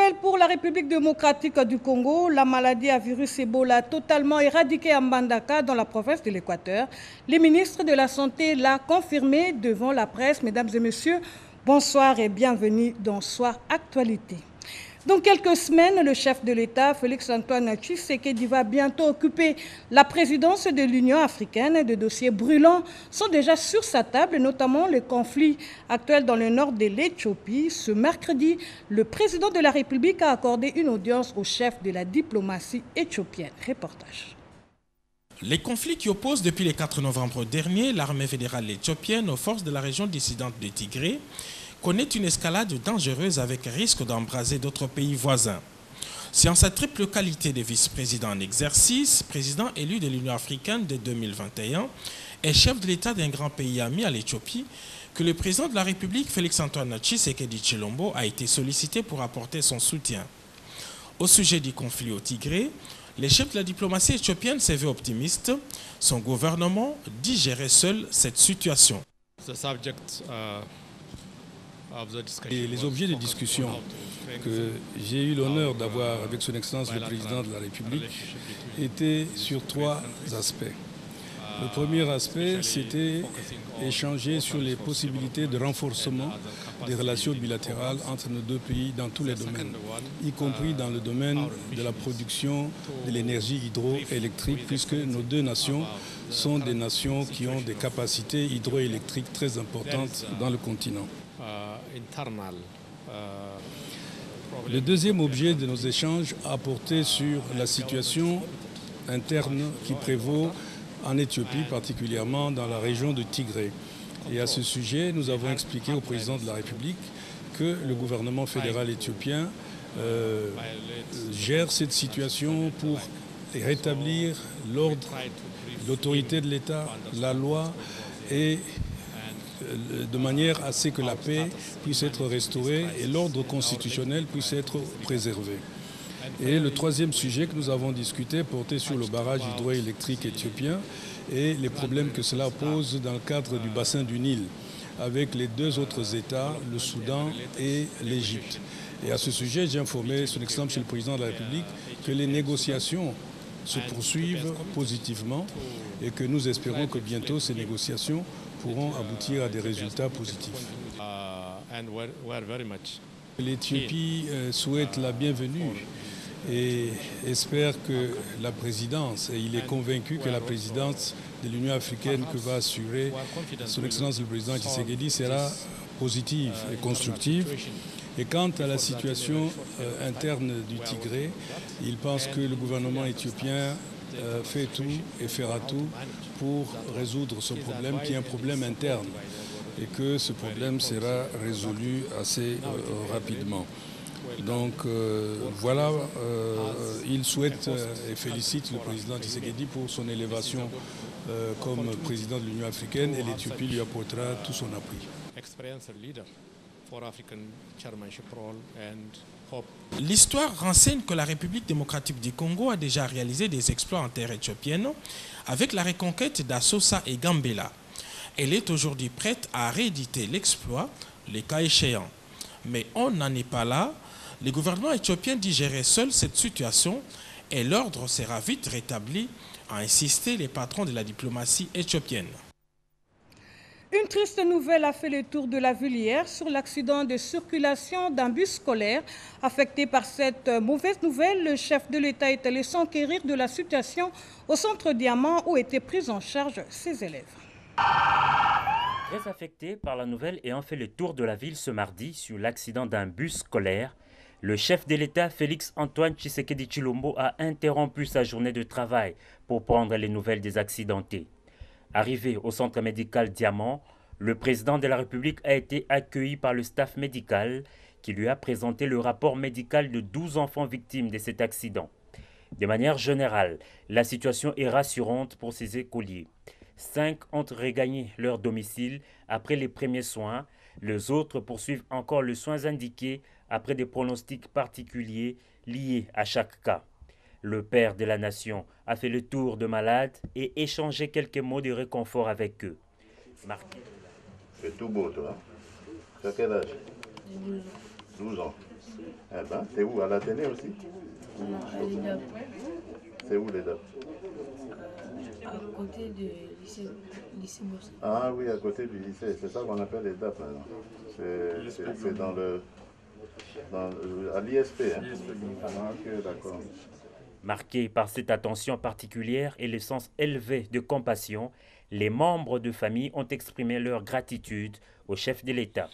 nouvelle pour la République démocratique du Congo. La maladie à virus Ebola totalement éradiquée à Mbandaka dans la province de l'Équateur. Le ministre de la Santé l'a confirmé devant la presse. Mesdames et messieurs, bonsoir et bienvenue dans Soir Actualité. Dans quelques semaines, le chef de l'État, Félix-Antoine Tshisekedi, va bientôt occuper la présidence de l'Union africaine. Des dossiers brûlants sont déjà sur sa table, notamment le conflit actuel dans le nord de l'Éthiopie. Ce mercredi, le président de la République a accordé une audience au chef de la diplomatie éthiopienne. Reportage. Les conflits qui opposent depuis le 4 novembre dernier l'armée fédérale éthiopienne aux forces de la région dissidente de Tigré connaît une escalade dangereuse avec risque d'embraser d'autres pays voisins. C'est en sa triple qualité de vice-président en exercice, président élu de l'Union africaine de 2021 et chef de l'État d'un grand pays ami à l'Éthiopie que le président de la République, Félix-Antoine Tshisekedi Tshilombo, a été sollicité pour apporter son soutien. Au sujet du conflit au Tigré, le chef de la diplomatie éthiopienne s'est vu optimiste. Son gouvernement dit gérer seul cette situation. Et les objets de discussion que j'ai eu l'honneur d'avoir avec son Excellence le Président de la République étaient sur trois aspects. Le premier aspect, c'était échanger sur les possibilités de renforcement des relations bilatérales entre nos deux pays dans tous les domaines, y compris dans le domaine de la production de l'énergie hydroélectrique, puisque nos deux nations sont des nations qui ont des capacités hydroélectriques très importantes dans le continent. Le deuxième objet de nos échanges a porté sur la situation interne qui prévaut en Éthiopie, particulièrement dans la région de Tigré. Et à ce sujet, nous avons expliqué au président de la République que le gouvernement fédéral éthiopien gère cette situation pour rétablir l'ordre, l'autorité de l'État, la loi et de manière à ce que la paix puisse être restaurée et l'ordre constitutionnel puisse être préservé. Et le troisième sujet que nous avons discuté portait sur le barrage hydroélectrique éthiopien et les problèmes que cela pose dans le cadre du bassin du Nil avec les deux autres États, le Soudan et l'Égypte. Et à ce sujet, j'ai informé son Excellence Monsieur le Président de la République que les négociations se poursuivent positivement et que nous espérons que bientôt ces négociations pourront aboutir à des résultats positifs. L'Éthiopie souhaite la bienvenue et espère que la présidence, et il est convaincu que la présidence de l'Union africaine que va assurer son Excellence le Président Tshisekedi sera positive et constructive. Et quant à la situation interne du Tigré, il pense que le gouvernement éthiopien fait tout et fera tout pour résoudre ce problème qui est un problème interne et que ce problème sera résolu assez rapidement. Donc voilà, il souhaite et félicite le président Tshisekedi pour son élévation comme président de l'Union africaine et l'Éthiopie lui apportera tout son appui. L'histoire renseigne que la République démocratique du Congo a déjà réalisé des exploits en terre éthiopienne avec la reconquête d'Assosa et Gambela. Elle est aujourd'hui prête à rééditer l'exploit, le cas échéant. Mais on n'en est pas là. Le gouvernement éthiopien dit gérer seul cette situation et l'ordre sera vite rétabli, a insisté les patrons de la diplomatie éthiopienne. Une triste nouvelle a fait le tour de la ville hier sur l'accident de circulation d'un bus scolaire. Affecté par cette mauvaise nouvelle, le chef de l'État est allé s'enquérir de la situation au centre Diamant où étaient pris en charge ses élèves. Très affecté par la nouvelle ayant fait le tour de la ville ce mardi sur l'accident d'un bus scolaire, le chef de l'État, Félix-Antoine Tshisekedi Tshilombo, a interrompu sa journée de travail pour prendre les nouvelles des accidentés. Arrivé au centre médical Diamant, le président de la République a été accueilli par le staff médical qui lui a présenté le rapport médical de 12 enfants victimes de cet accident. De manière générale, la situation est rassurante pour ces écoliers. 5 ont regagné leur domicile après les premiers soins. Les autres poursuivent encore les soins indiqués après des pronostics particuliers liés à chaque cas. Le père de la nation a fait le tour de malades et échangé quelques mots de réconfort avec eux. C'est tout beau, toi. Tu as quel âge? 12 ans. Eh ben, c'est où? À la télé aussi? C'est où les DAP? À côté du lycée Bourse. Ah oui, à côté du lycée. C'est ça qu'on appelle les DAP maintenant. C'est à l'ISP. Hein? Ah, ok, d'accord. Marqués par cette attention particulière et le sens élevé de compassion, les membres de famille ont exprimé leur gratitude au chef de l'État.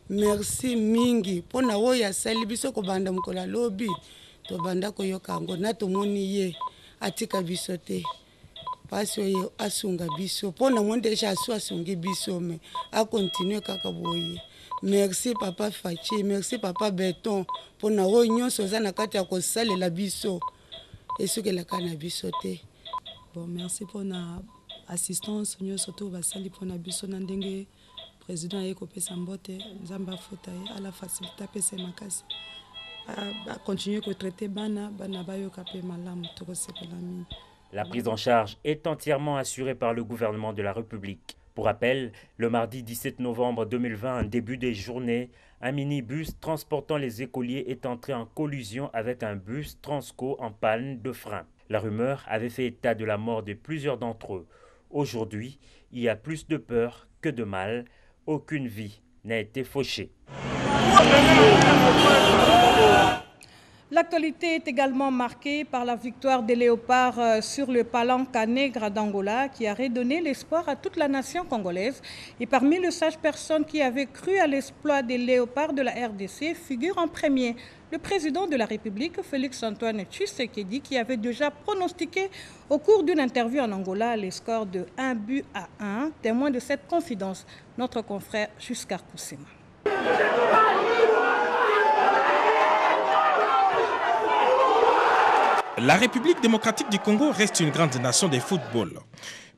Merci mingi pona woya sali biso ko banda mukola lobi to banda ko yokango na to moni ye atika biso te pasi oye asunga biso pona monde sha asungi biso me a continue kaka boye. Merci papa Fachi, merci papa Beton pona wo nyonso za na kati ya ko salela biso esuke la kana biso te. Bon, merci pour na assistance nyonso to basali pona biso na ndenge président Ekope Sambote, Zamba Fotaye, à la facilité PC Makasi. À continuer à traiter Bana Bayo Kapé Malam, Tokosepelami. La prise en charge est entièrement assurée par le gouvernement de la République. Pour rappel, le mardi 17 novembre 2020, en début des journées, un minibus transportant les écoliers est entré en collision avec un bus Transco en panne de frein. La rumeur avait fait état de la mort de plusieurs d'entre eux. Aujourd'hui, il y a plus de peur que de mal. Aucune vie n'a été fauchée. L'actualité est également marquée par la victoire des léopards sur le Palanca Negra d'Angola qui a redonné l'espoir à toute la nation congolaise. Et parmi les sages personnes qui avaient cru à l'exploit des léopards de la RDC figure en premier le président de la République, Félix-Antoine Tshisekedi, qui avait déjà pronostiqué au cours d'une interview en Angola les scores de 1-1, témoin de cette confidence, notre confrère Juscar Koussema. La République démocratique du Congo reste une grande nation de football.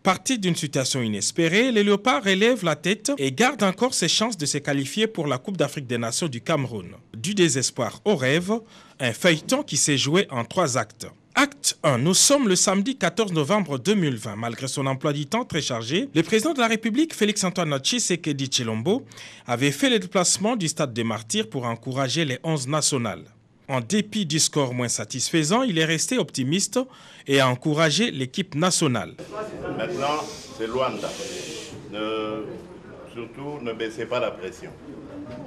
Parti d'une situation inespérée, les Léopards relèvent la tête et gardent encore ses chances de se qualifier pour la Coupe d'Afrique des Nations du Cameroun. Du désespoir au rêve, un feuilleton qui s'est joué en 3 actes. Acte 1. Nous sommes le samedi 14 novembre 2020. Malgré son emploi du temps très chargé, le président de la République, Félix-Antoine Tshisekedi Tshilombo, avait fait le déplacement du stade des Martyrs pour encourager les 11 nationales. En dépit du score moins satisfaisant, il est resté optimiste et a encouragé l'équipe nationale. Maintenant, c'est Luanda. Surtout, ne baissez pas la pression.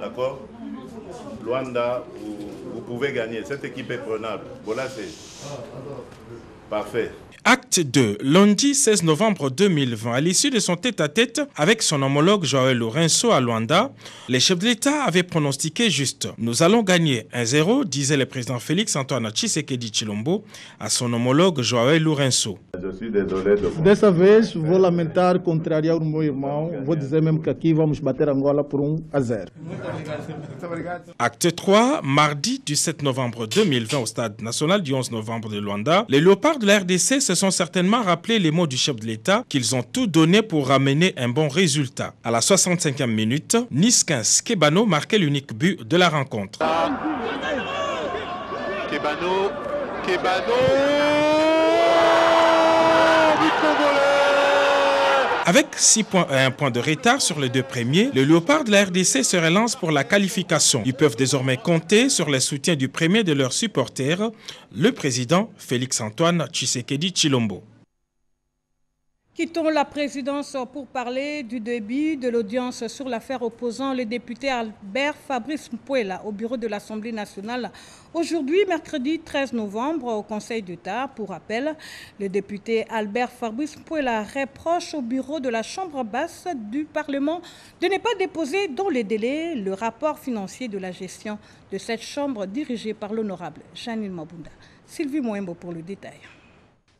D'accord? Luanda, vous pouvez gagner. Cette équipe est prenable. Voilà, c'est parfait. Acte 2. Lundi 16 novembre 2020, à l'issue de son tête-à-tête avec son homologue Joao Lourenço à Luanda, les chefs de l'État avaient pronostiqué juste. Nous allons gagner 1-0, disait le président Félix-Antoine Tshisekedi Tshilombo à son homologue Joao Lourenço. Je suis désolé de vous. Dessa vez, vou lamentar contrariar o meu irmão. Vou dizer mesmo que aqui vamos bater Angola por 1-0. Acte 3, mardi du 7 novembre 2020 au stade national du 11 novembre de Luanda, les léopards de la RDC se sont certainement rappelé les mots du chef de l'État qu'ils ont tout donné pour ramener un bon résultat. À la 65e minute, Niskins Kebano marquait l'unique but de la rencontre. Kebano Avec 6 points et 1 point de retard sur les 2 premiers, les léopards de la RDC se relancent pour la qualification. Ils peuvent désormais compter sur le soutien du premier de leurs supporters, le président Félix-Antoine Tshisekedi Tshilombo. Quittons la présidence pour parler du début de l'audience sur l'affaire opposant le député Albert Fabrice Mpouela au bureau de l'Assemblée nationale. Aujourd'hui, mercredi 13 novembre, au Conseil d'État, pour rappel, le député Albert Fabrice Mpouela reproche au bureau de la Chambre basse du Parlement de ne pas déposer dans les délais le rapport financier de la gestion de cette Chambre dirigée par l'honorable Janine Mabunda. Sylvie Moembo pour le détail.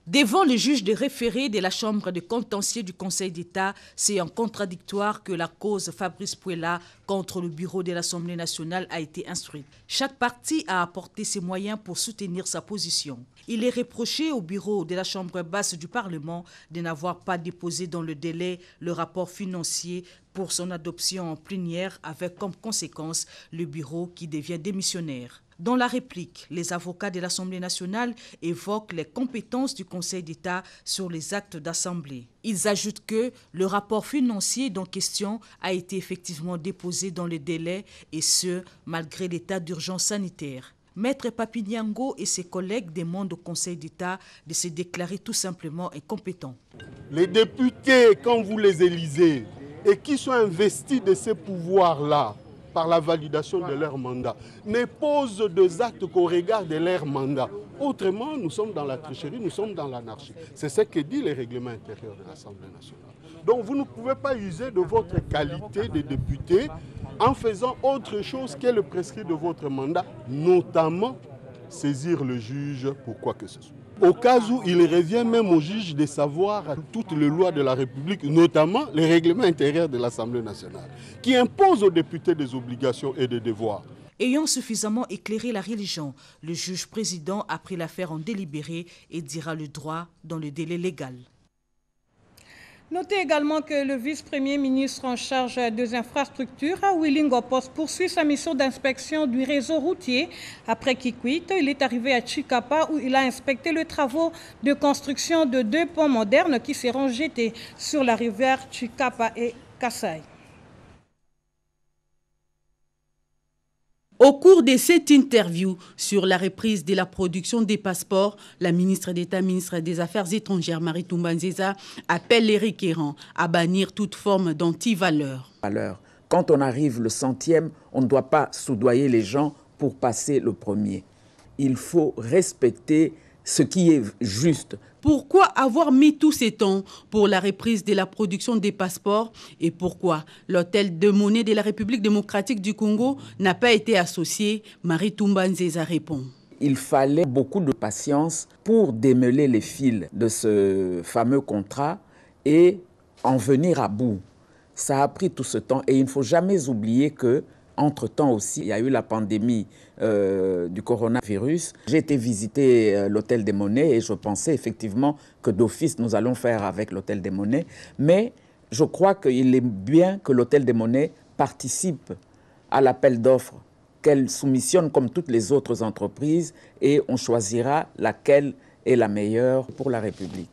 Devant le juge de référé de la Chambre de contentieux du Conseil d'État, c'est en contradictoire que la cause Fabrice Mpouela contre le bureau de l'Assemblée nationale a été instruite. Chaque parti a apporté ses moyens pour soutenir sa position. Il est reproché au bureau de la Chambre basse du Parlement de n'avoir pas déposé dans le délai le rapport financier pour son adoption en plénière avec comme conséquence le bureau qui devient démissionnaire. Dans la réplique, les avocats de l'Assemblée nationale évoquent les compétences du Conseil d'État sur les actes d'Assemblée. Ils ajoutent que le rapport financier en question a été effectivement déposé dans les délais et ce, malgré l'état d'urgence sanitaire. Maître Papiniango et ses collègues demandent au Conseil d'État de se déclarer tout simplement incompétents. Les députés, quand vous les élisez et qui sont investis de ces pouvoirs-là par la validation de leur mandat, ne posent des actes qu'au regard de leur mandat. Autrement, nous sommes dans la tricherie, nous sommes dans l'anarchie. C'est ce que dit le règlement intérieur de l'Assemblée nationale. Donc vous ne pouvez pas user de votre qualité de député en faisant autre chose que le prescrit de votre mandat, notamment saisir le juge pour quoi que ce soit. Au cas où il revient même au juge de savoir toutes les lois de la République, notamment les règlements intérieurs de l'Assemblée nationale, qui imposent aux députés des obligations et des devoirs. Ayant suffisamment éclairé la religion, le juge président a pris l'affaire en délibéré et dira le droit dans le délai légal. Notez également que le vice-premier ministre en charge des infrastructures, Willy Ngopos, poursuit sa mission d'inspection du réseau routier. Après Kikwit, il est arrivé à Chikapa où il a inspecté les travaux de construction de 2 ponts modernes qui seront jetés sur la rivière Chikapa et Kasai. Au cours de cette interview sur la reprise de la production des passeports, la ministre d'État, ministre des Affaires étrangères, Marie Toumba Nzeza, appelle les requérants à bannir toute forme d'anti-valeur. Quand on arrive le 100e, on ne doit pas soudoyer les gens pour passer le premier. Il faut respecter ce qui est juste. Pourquoi avoir mis tous ces temps pour la reprise de la production des passeports et pourquoi l'hôtel de monnaie de la République démocratique du Congo n'a pas été associé? Marie Toumba Nzeza répond. Il fallait beaucoup de patience pour démêler les fils de ce fameux contrat et en venir à bout. Ça a pris tout ce temps et il ne faut jamais oublier que entre-temps aussi, il y a eu la pandémie du coronavirus. J'ai été visiter l'hôtel des Monnaies et je pensais effectivement que d'office nous allons faire avec l'hôtel des Monnaies. Mais je crois qu'il est bien que l'hôtel des Monnaies participe à l'appel d'offres, qu'elle soumissionne comme toutes les autres entreprises et on choisira laquelle est la meilleure pour la République.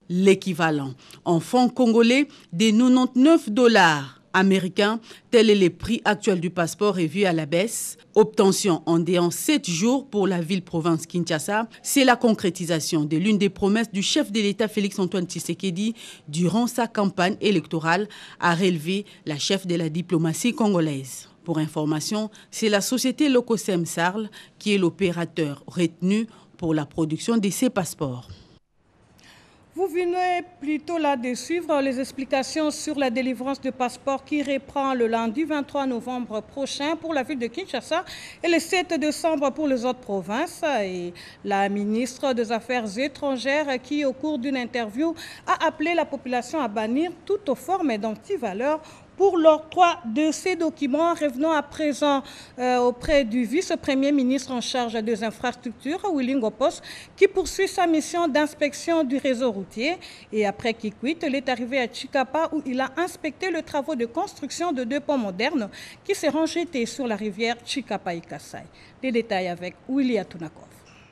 L'équivalent en francs congolais des 99 $ américains, tel est le prix actuel du passeport revu à la baisse. Obtention en déant 7 jours pour la ville-province Kinshasa. C'est la concrétisation de l'une des promesses du chef de l'État Félix-Antoine Tshisekedi durant sa campagne électorale, a relevé la chef de la diplomatie congolaise. Pour information, c'est la société Locosem Sarl qui est l'opérateur retenu pour la production de ces passeports. Vous venez plutôt là de suivre les explications sur la délivrance de passeports qui reprend le lundi 23 novembre prochain pour la ville de Kinshasa et le 7 décembre pour les autres provinces. Et la ministre des Affaires étrangères qui, au cours d'une interview, a appelé la population à bannir toute forme d'antivaleur pour l'octroi de ces documents. Revenons à présent auprès du vice-premier ministre en charge des infrastructures, Willy Ngopos, qui poursuit sa mission d'inspection du réseau routier. Et après Kikwit, il est arrivé à Chikapa où il a inspecté les travaux de construction de 2 ponts modernes qui seront jetés sur la rivière Chikapa et Kasai. Les détails avec Willy Atunakov.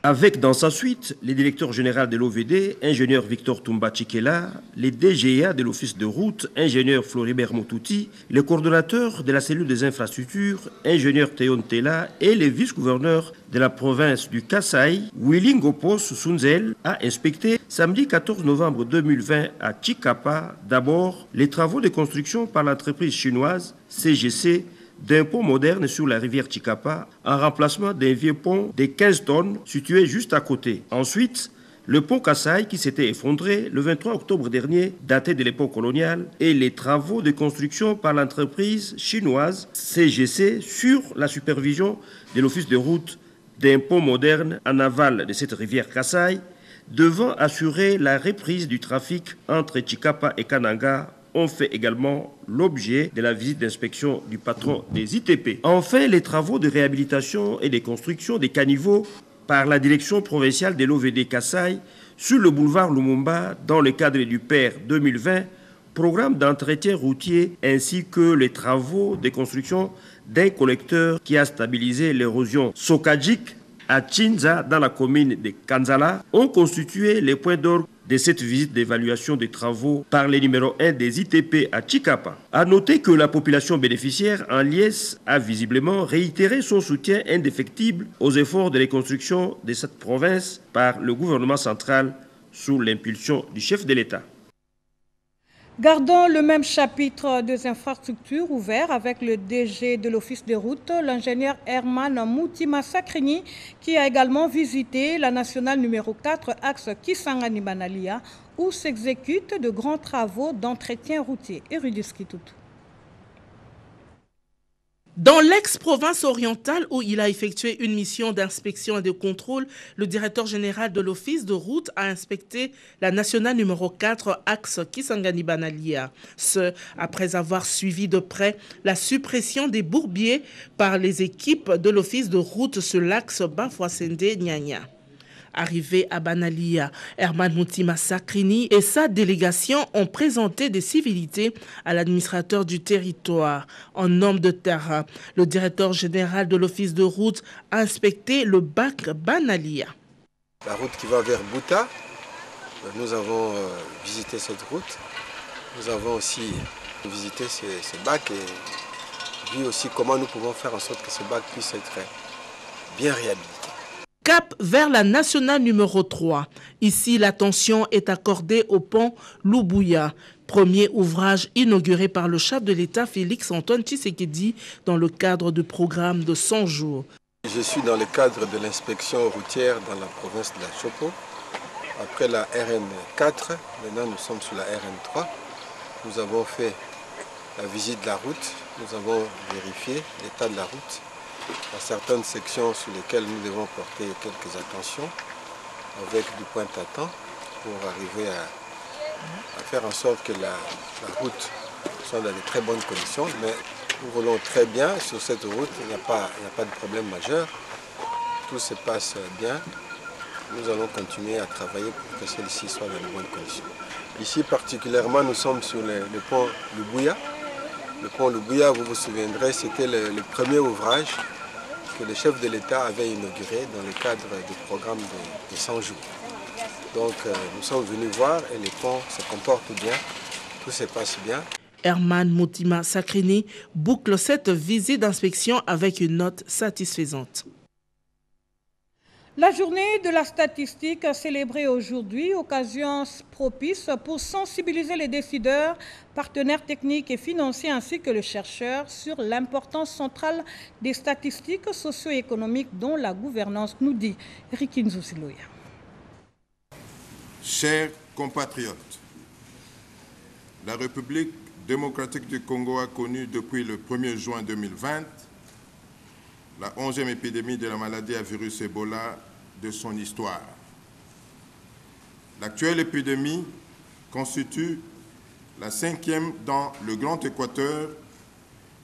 Avec dans sa suite les directeurs généraux de l'OVD, ingénieur Victor Toumba Chikela, les DGA de l'Office de route, ingénieur Floribert Motouti, le coordonnateur de la cellule des infrastructures, ingénieur Théon Tela et les vice-gouverneurs de la province du Kasai, Willy Ngopos Sunzel, a inspecté samedi 14 novembre 2020 à Chikapa d'abord les travaux de construction par l'entreprise chinoise CGC d'un pont moderne sur la rivière Chikapa en remplacement d'un vieux pont de 15 tonnes situé juste à côté. Ensuite, le pont Kasai qui s'était effondré le 23 octobre dernier, daté de l'époque coloniale, et les travaux de construction par l'entreprise chinoise CGC sur la supervision de l'Office de route d'un pont moderne en aval de cette rivière Kasai, devant assurer la reprise du trafic entre Chikapa et Kananga, ont fait également l'objet de la visite d'inspection du patron des ITP. Enfin, les travaux de réhabilitation et de construction des caniveaux par la direction provinciale de l'OVD Kasai sur le boulevard Lumumba dans le cadre du PER 2020, programme d'entretien routier ainsi que les travaux de construction d'un collecteur qui a stabilisé l'érosion Sokadjik à Chinza dans la commune de Kanzala ont constitué les points d'orgue de cette visite d'évaluation des travaux par les numéros 1 des ITP à Chikapa. A noter que la population bénéficiaire en liesse a visiblement réitéré son soutien indéfectible aux efforts de reconstruction de cette province par le gouvernement central sous l'impulsion du chef de l'État. Gardons le même chapitre des infrastructures ouvert avec le DG de l'Office des routes, l'ingénieur Herman Moutima Sakrini, qui a également visité la nationale numéro 4, axe Kisangani-Banalia, où s'exécutent de grands travaux d'entretien routier. Érudis Kitutu. Dans l'ex-province orientale où il a effectué une mission d'inspection et de contrôle, le directeur général de l'Office de route a inspecté la nationale numéro 4, axe Kisangani-Banalia. Ce, après avoir suivi de près la suppression des bourbiers par les équipes de l'Office de route sur l'axe Bafouassende-Nyanya. Arrivé à Banalia, Herman Moutima Sakrini et sa délégation ont présenté des civilités à l'administrateur du territoire. En homme de terrain, le directeur général de l'Office de route a inspecté le bac Banalia. La route qui va vers Bouta, nous avons visité cette route. Nous avons aussi visité ce bac et vu aussi comment nous pouvons faire en sorte que ce bac puisse être bien réhabilité. Cap vers la nationale numéro 3. Ici, l'attention est accordée au pont Lubuya, premier ouvrage inauguré par le chef de l'État Félix Antoine Tshisekedi dans le cadre du programme de 100 jours. Je suis dans le cadre de l'inspection routière dans la province de la Chopo. Après la RN4, maintenant nous sommes sur la RN3. Nous avons fait la visite de la route, nous avons vérifié l'état de la route. Il y a certaines sections sur lesquelles nous devons porter quelques attentions avec du pointe-à-temps pour arriver à faire en sorte que la route soit dans de très bonnes conditions. Mais nous roulons très bien sur cette route, il n'y a pas de problème majeur. Tout se passe bien. Nous allons continuer à travailler pour que celle-ci soit dans de bonnes conditions. Ici particulièrement, nous sommes sur le pont Lubuya. Le pont Lubuya, vous vous souviendrez, c'était le premier ouvrage que le chef de l'État avait inauguré dans le cadre du programme de 100 jours. Donc nous sommes venus voir et le pont se comporte bien, tout se passe bien. Herman Moutima Sakrini boucle cette visite d'inspection avec une note satisfaisante. La journée de la statistique célébrée aujourd'hui, occasion propice pour sensibiliser les décideurs, partenaires techniques et financiers ainsi que les chercheurs sur l'importance centrale des statistiques socio-économiques dont la gouvernance, nous dit Rikin Zousiloya. Chers compatriotes, la République démocratique du Congo a connu depuis le 1er juin 2020 la 11e épidémie de la maladie à virus Ebola de son histoire. L'actuelle épidémie constitue la 5e dans le Grand Équateur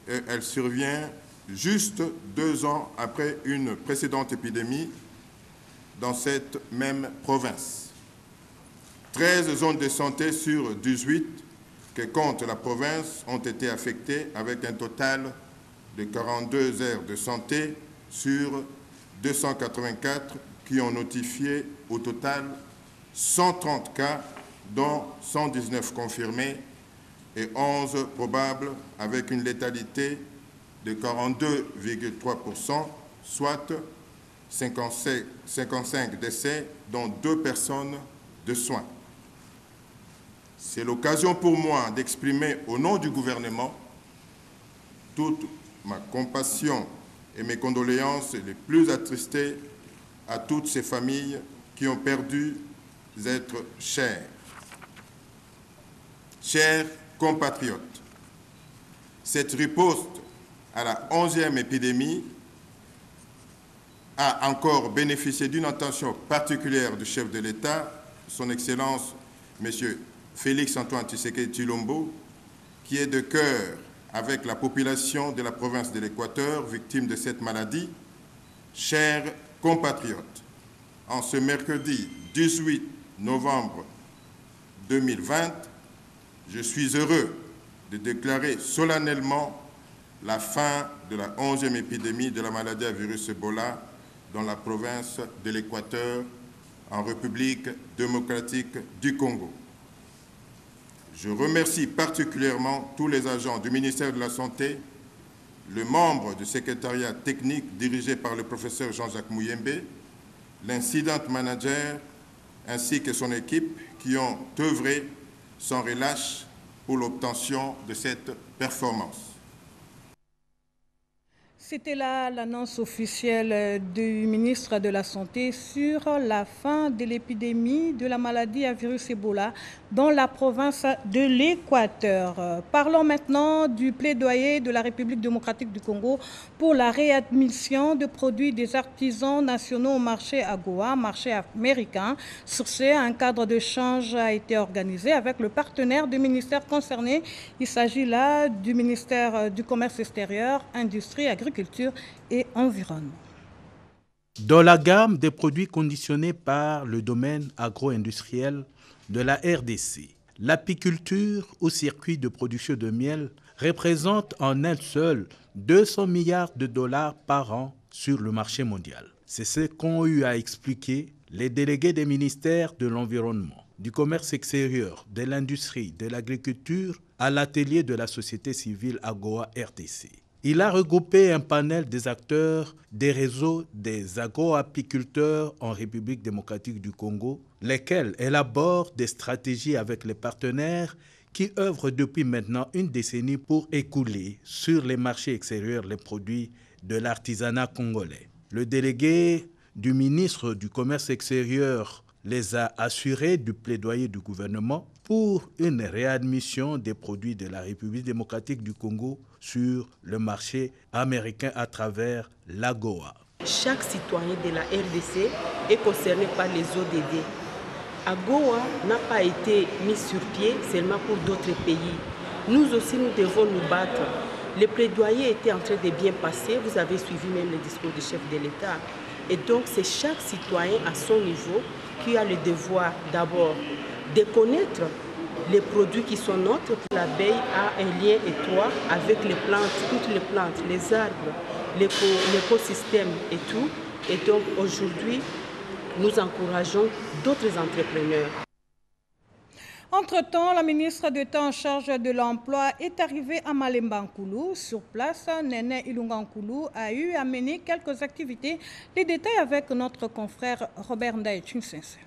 et elle survient juste 2 ans après une précédente épidémie dans cette même province. 13 zones de santé sur 18 que compte la province ont été affectées avec un total de 42 aires de santé sur 284 qui ont notifié au total 130 cas, dont 119 confirmés et 11 probables avec une létalité de 42,3%, soit 55 décès, dont 2 personnes de soins. C'est l'occasion pour moi d'exprimer au nom du gouvernement toute ma compassion et mes condoléances les plus attristées à toutes ces familles qui ont perdu des êtres chers. Chers compatriotes, cette riposte à la 11e épidémie a encore bénéficié d'une attention particulière du chef de l'État, son Excellence, M. Félix Antoine Tshisekedi Tshilombo, qui est de cœur avec la population de la province de l'Équateur, victime de cette maladie. Chers compatriotes, en ce mercredi 18 novembre 2020, je suis heureux de déclarer solennellement la fin de la 11e épidémie de la maladie à virus Ebola dans la province de l'Équateur en République démocratique du Congo. Je remercie particulièrement tous les agents du ministère de la Santé, le membre du secrétariat technique dirigé par le professeur Jean-Jacques Mouyembe, l'incident manager ainsi que son équipe qui ont œuvré sans relâche pour l'obtention de cette performance. C'était là l'annonce officielle du ministre de la Santé sur la fin de l'épidémie de la maladie à virus Ebola dans la province de l'Équateur. Parlons maintenant du plaidoyer de la République démocratique du Congo pour la réadmission de produits des artisans nationaux au marché AGOA, marché américain. Sur ce, un cadre d'échange a été organisé avec le partenaire du ministère concerné. Il s'agit là du ministère du Commerce extérieur, Industrie, Agriculture et Environnement. Dans la gamme des produits conditionnés par le domaine agro-industriel de la RDC, l'apiculture au circuit de production de miel représente en elle seule 200 milliards de dollars par an sur le marché mondial. C'est ce qu'ont eu à expliquer les délégués des ministères de l'Environnement, du Commerce extérieur, de l'Industrie, de l'Agriculture à l'atelier de la société civile AGOA RDC. Il a regroupé un panel des acteurs des réseaux des agro-apiculteurs en République démocratique du Congo, lesquels élaborent des stratégies avec les partenaires qui œuvrent depuis maintenant une décennie pour écouler sur les marchés extérieurs les produits de l'artisanat congolais. Le délégué du ministre du Commerce extérieur les a assurés du plaidoyer du gouvernement pour une réadmission des produits de la République démocratique du Congo sur le marché américain à travers l'AGOA. Chaque citoyen de la RDC est concerné par les ODD. AGOA n'a pas été mis sur pied seulement pour d'autres pays. Nous aussi, nous devons nous battre. Le plaidoyer était en train de bien passer. Vous avez suivi même le discours du chef de l'État. Et donc, c'est chaque citoyen à son niveau qui a le devoir d'abord de connaître les produits qui sont nôtres. L'abeille a un lien étroit avec les plantes, toutes les plantes, les arbres, l'écosystème et tout. Et donc aujourd'hui, nous encourageons d'autres entrepreneurs. Entre-temps, la ministre d'État en charge de l'emploi est arrivée à Malemba Nkulu. Sur place, Néné Ilunga Nkulu a eu à mener quelques activités. Les détails avec notre confrère Robert Ndaye-Chinsense.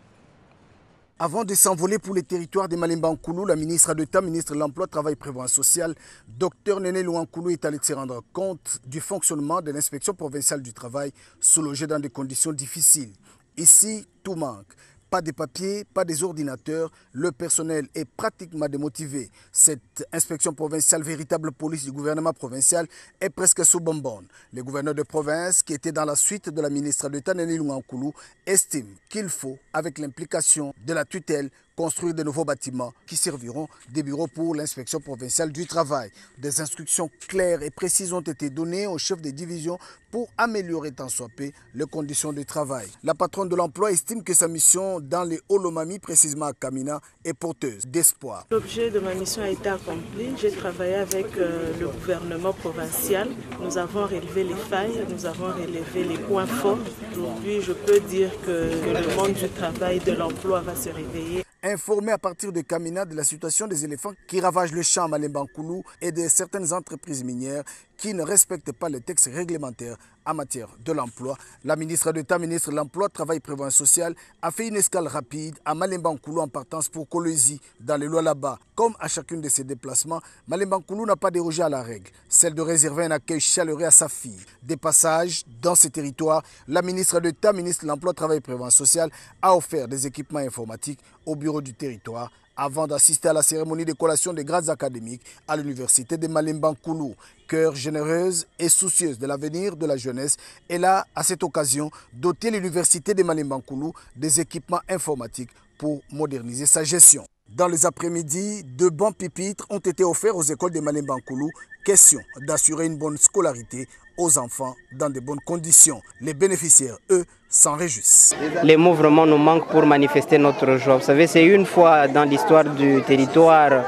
Avant de s'envoler pour les territoires de Malemba Nkulu, la ministre d'État, ministre de l'Emploi, Travail et Prévoyance sociale, Dr Néné Ilunga Nkulu est allée se rendre compte du fonctionnement de l'inspection provinciale du travail sous-logée dans des conditions difficiles. Ici, tout manque. Pas de papiers, pas des ordinateurs, le personnel est pratiquement démotivé. Cette inspection provinciale, véritable police du gouvernement provincial, est presque sous bonbonne. Le gouverneur de province, qui était dans la suite de la ministre d'État Néné Ilunga Nkulu, estime qu'il faut, avec l'implication de la tutelle, construire de nouveaux bâtiments qui serviront des bureaux pour l'inspection provinciale du travail. Des instructions claires et précises ont été données aux chefs de division pour améliorer tant soit peu les conditions de travail. La patronne de l'emploi estime que sa mission dans les Olomami, précisément à Kamina, est porteuse d'espoir. L'objet de ma mission a été accompli. J'ai travaillé avec le gouvernement provincial. Nous avons relevé les failles, nous avons relevé les points forts. Aujourd'hui, je peux dire que le monde du travail et de l'emploi va se réveiller. Informé à partir de Kamina de la situation des éléphants qui ravagent le champ à Malemba Nkulu et de certaines entreprises minières qui ne respectent pas les textes réglementaires en matière de l'emploi, la ministre d'État, ministre de l'Emploi, Travail et Prévoyance sociale, a fait une escale rapide à Malemba Nkulu en partance pour Kolwezi, dans les lois là-bas. Comme à chacune de ses déplacements, Malemba Nkulu n'a pas dérogé à la règle, celle de réserver un accueil chaleureux à sa fille. Des passages dans ces territoires, la ministre d'État, ministre de l'Emploi, Travail et Prévoyance sociale, a offert des équipements informatiques au bureau du territoire avant d'assister à la cérémonie de collation des grades académiques à l'université de Malemba Nkulu. Cœur généreuse et soucieuse de l'avenir de la jeunesse, elle a, à cette occasion, doté l'université de Malemba Nkulu des équipements informatiques pour moderniser sa gestion. Dans les après-midi, de bons pupitres ont été offerts aux écoles de Malemba Nkulu. Question d'assurer une bonne scolarité aux enfants dans de bonnes conditions. Les bénéficiaires, eux, s'en réjouissent. Les mots vraiment nous manquent pour manifester notre joie. Vous savez, c'est une fois dans l'histoire du territoire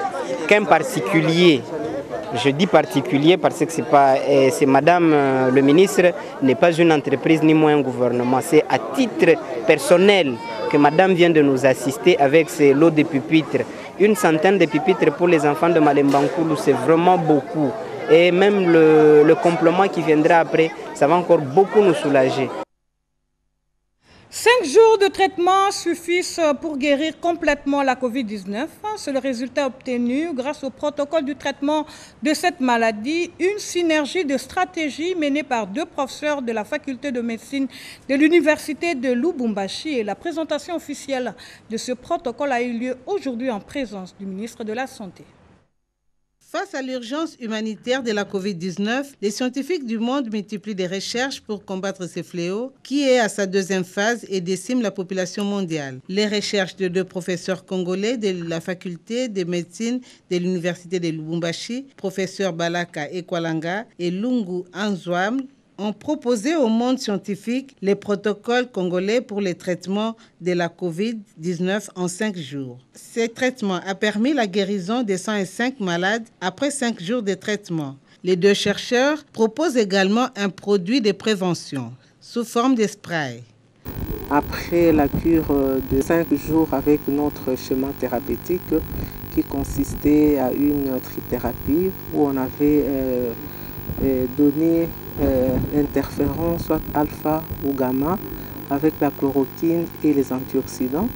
qu'un particulier, je dis particulier parce que c'est madame le ministre, n'est pas une entreprise ni moins un gouvernement. C'est à titre personnel que madame vient de nous assister avec ses lots de pupitres. Une centaine de pupitres pour les enfants de Malembankoulou, c'est vraiment beaucoup. Et même le complément qui viendra après, ça va encore beaucoup nous soulager. 5 jours de traitement suffisent pour guérir complètement la Covid-19. C'est le résultat obtenu grâce au protocole du traitement de cette maladie, une synergie de stratégies menée par 2 professeurs de la faculté de médecine de l'université de Lubumbashi. Et la présentation officielle de ce protocole a eu lieu aujourd'hui en présence du ministre de la Santé. Face à l'urgence humanitaire de la Covid-19, les scientifiques du monde multiplient des recherches pour combattre ce fléau qui est à sa 2e phase et décime la population mondiale. Les recherches de 2 professeurs congolais de la faculté de médecine de l'université de Lubumbashi, professeurs Balaka Ekwalanga et Lungu Anzouam, ont proposé au monde scientifique les protocoles congolais pour le traitement de la Covid-19 en 5 jours. Ce traitement a permis la guérison de 105 malades après 5 jours de traitement. Les 2 chercheurs proposent également un produit de prévention sous forme de spray. Après la cure de 5 jours avec notre schéma thérapeutique qui consistait à une trithérapie où on avait donné interférons, soit alpha ou gamma, avec la chloroquine et les antioxydants.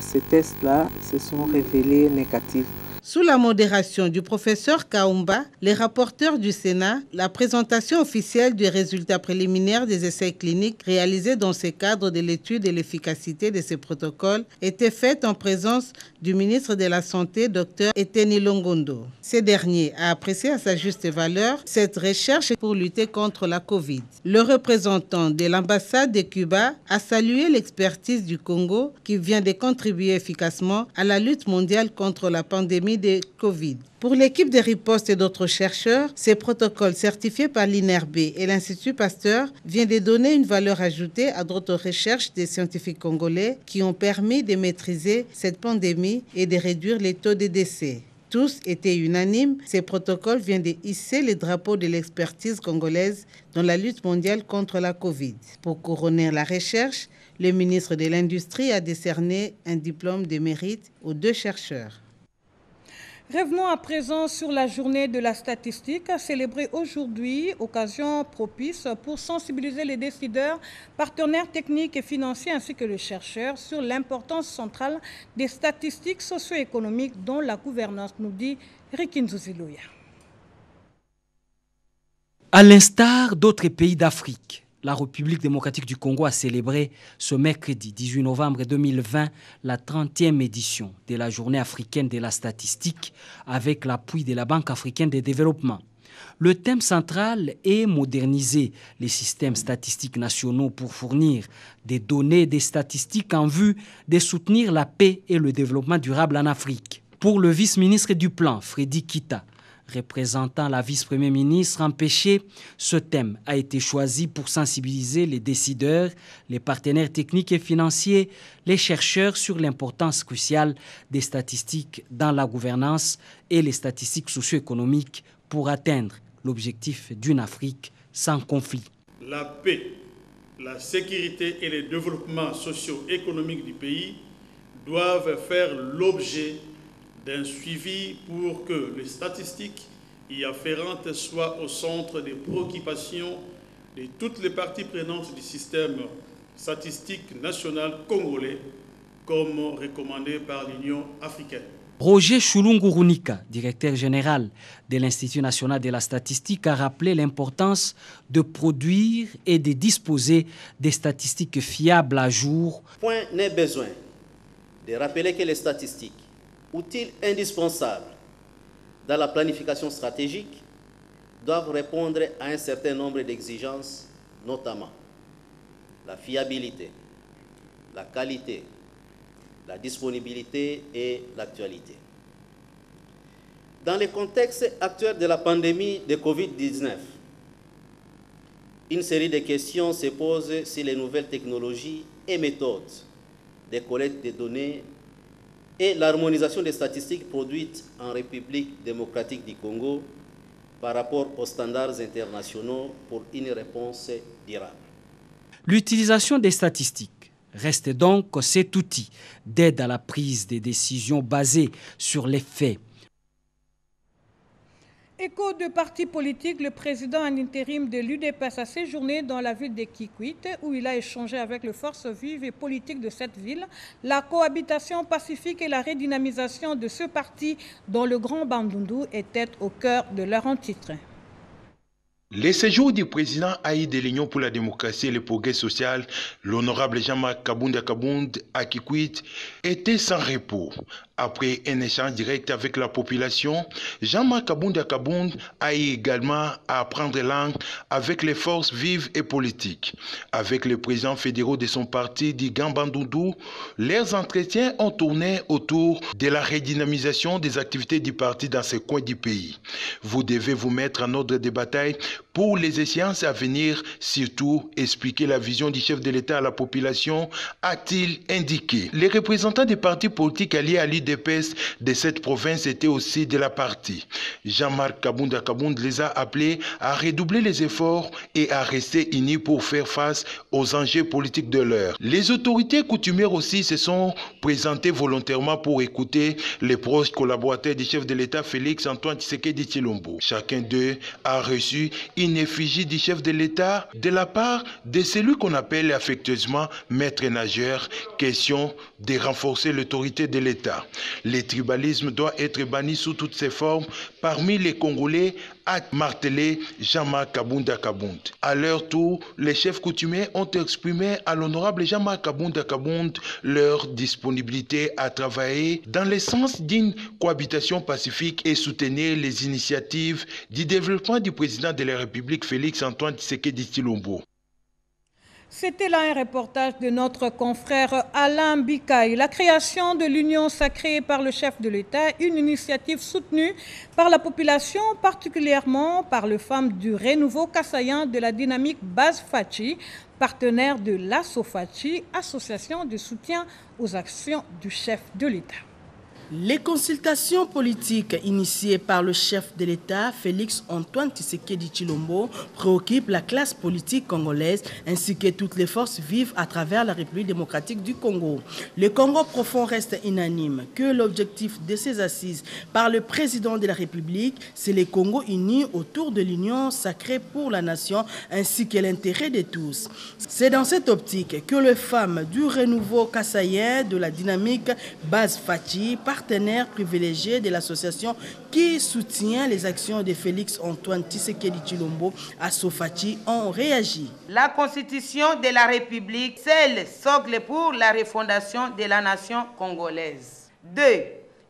Ces tests-là se sont révélés négatifs. Sous la modération du professeur Kaumba, les rapporteurs du Sénat, la présentation officielle des résultats préliminaires des essais cliniques réalisés dans ce cadre de l'étude de l'efficacité de ces protocoles était faite en présence du ministre de la Santé, Dr Eteni Longondo. Ce dernier a apprécié à sa juste valeur cette recherche pour lutter contre la Covid. Le représentant de l'ambassade de Cuba a salué l'expertise du Congo qui vient de contribuer efficacement à la lutte mondiale contre la pandémie de Covid. Pour l'équipe de riposte et d'autres chercheurs, ces protocoles certifiés par l'INRB et l'Institut Pasteur viennent de donner une valeur ajoutée à d'autres recherches des scientifiques congolais qui ont permis de maîtriser cette pandémie et de réduire les taux de décès. Tous étaient unanimes, ces protocoles viennent de hisser les drapeaux de l'expertise congolaise dans la lutte mondiale contre la Covid. Pour couronner la recherche, le ministre de l'Industrie a décerné un diplôme de mérite aux 2 chercheurs. Revenons à présent sur la journée de la statistique, célébrée aujourd'hui, occasion propice pour sensibiliser les décideurs, partenaires techniques et financiers ainsi que les chercheurs sur l'importance centrale des statistiques socio-économiques dont la gouvernance, nous dit Rikin Zuzilouya. À l'instar d'autres pays d'Afrique, la République démocratique du Congo a célébré ce mercredi 18 novembre 2020 la 30e édition de la Journée africaine de la statistique avec l'appui de la Banque africaine de développement. Le thème central est moderniser les systèmes statistiques nationaux pour fournir des données et des statistiques en vue de soutenir la paix et le développement durable en Afrique. Pour le vice-ministre du Plan, Freddy Kita, représentant la vice-première ministre empêchée, ce thème a été choisi pour sensibiliser les décideurs, les partenaires techniques et financiers, les chercheurs sur l'importance cruciale des statistiques dans la gouvernance et les statistiques socio-économiques pour atteindre l'objectif d'une Afrique sans conflit. La paix, la sécurité et le développement socio-économique du pays doivent faire l'objet d'un suivi pour que les statistiques y afférentes soient au centre des préoccupations de toutes les parties prenantes du système statistique national congolais, comme recommandé par l'Union africaine. Roger Chulungu-Runika, directeur général de l'Institut national de la statistique, a rappelé l'importance de produire et de disposer des statistiques fiables à jour. Point n'est besoin de rappeler que les statistiques, outils indispensables dans la planification stratégique, doivent répondre à un certain nombre d'exigences, notamment la fiabilité, la qualité, la disponibilité et l'actualité. Dans le contexte actuel de la pandémie de Covid-19, une série de questions se posent sur les nouvelles technologies et méthodes de collecte des données et l'harmonisation des statistiques produites en République démocratique du Congo par rapport aux standards internationaux pour une réponse durable. L'utilisation des statistiques Reste donc cet outil d'aide à la prise des décisions basées sur les faits. Écho de partis politiques, le président en intérim de l'UDPS a séjourné dans la ville de Kikwit où il a échangé avec les forces vives et politiques de cette ville, la cohabitation pacifique et la redynamisation de ce parti dont le Grand Bandundu était au cœur de leur titre. Les séjours du président Haï de l'Union pour la démocratie et le progrès social, l'honorable Jean-Marc Kabunda Kabound à Kikwit, était sans repos. Après un échange direct avec la population, Jean-Marc Kabunda Kabound a eu également à prendre langue avec les forces vives et politiques. Avec les présidents fédéraux de son parti du Grand Bandundu, leurs entretiens ont tourné autour de la redynamisation des activités du parti dans ce coin du pays. Vous devez vous mettre en ordre de bataille pour les échéances à venir, surtout expliquer la vision du chef de l'État à la population, a-t-il indiqué. Les représentants des partis politiques alliés à l'UDPS de cette province étaient aussi de la partie. Jean-Marc Kabunda Kabound les a appelés à redoubler les efforts et à rester unis pour faire face aux enjeux politiques de l'heure. Les autorités coutumières aussi se sont présentées volontairement pour écouter les proches collaborateurs du chef de l'État Félix Antoine Tshisekedi Tshilombo. Chacun d'eux a reçu une effigie du chef de l'État de la part de celui qu'on appelle affectueusement maître nageur, question de renforcer l'autorité de l'État. Le tribalisme doit être banni sous toutes ses formes parmi les Congolais, a martelé Jean-Marc Kabunda Kabound. À leur tour, les chefs coutumiers ont exprimé à l'honorable Jean-Marc Kabunda Kabound leur disponibilité à travailler dans le sens d'une cohabitation pacifique et soutenir les initiatives du développement du président de la République Félix Antoine Tshisekedi Tshilombo. C'était là un reportage de notre confrère Alain Bikaï. La création de l'Union sacrée par le chef de l'État, une initiative soutenue par la population, particulièrement par les femmes du renouveau kassaïen de la dynamique Base Fachi, partenaire de l'ASSO-Fachi, association de soutien aux actions du chef de l'État. Les consultations politiques initiées par le chef de l'État, Félix Antoine Tshisekedi Tshilombo, préoccupent la classe politique congolaise ainsi que toutes les forces vives à travers la République démocratique du Congo. Le Congo profond reste unanime que l'objectif de ces assises par le président de la République, c'est le Congo uni autour de l'union sacrée pour la nation ainsi que l'intérêt de tous. C'est dans cette optique que les femmes du renouveau kassaïen de la dynamique Base Fachi, partenaire privilégié de l'association qui soutient les actions de Félix Antoine Tshisekedi Tshilombo à ASSO-Fachi, ont réagi. La Constitution de la République, c'est le socle pour la refondation de la nation congolaise. 2.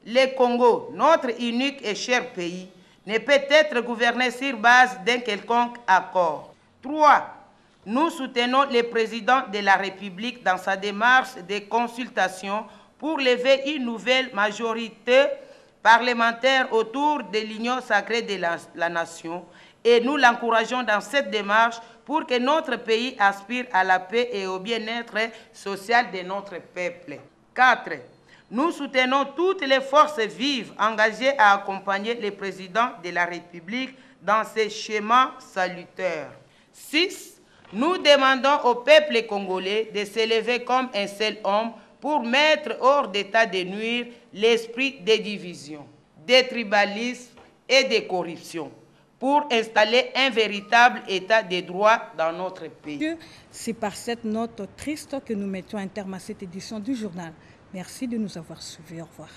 Le Congo, notre unique et cher pays, ne peut être gouverné sur base d'un quelconque accord. 3. Nous soutenons le président de la République dans sa démarche de consultation pour lever une nouvelle majorité parlementaire autour de l'union sacrée de la nation et nous l'encourageons dans cette démarche pour que notre pays aspire à la paix et au bien-être social de notre peuple. 4. Nous soutenons toutes les forces vives engagées à accompagner le président de la République dans ces schémas salutaires. 6. Nous demandons au peuple congolais de s'élever comme un seul homme pour mettre hors d'état de nuire l'esprit des divisions, des tribalismes et des corruptions, pour installer un véritable état de droit dans notre pays. C'est par cette note triste que nous mettons un terme à cette édition du journal. Merci de nous avoir suivis. Au revoir.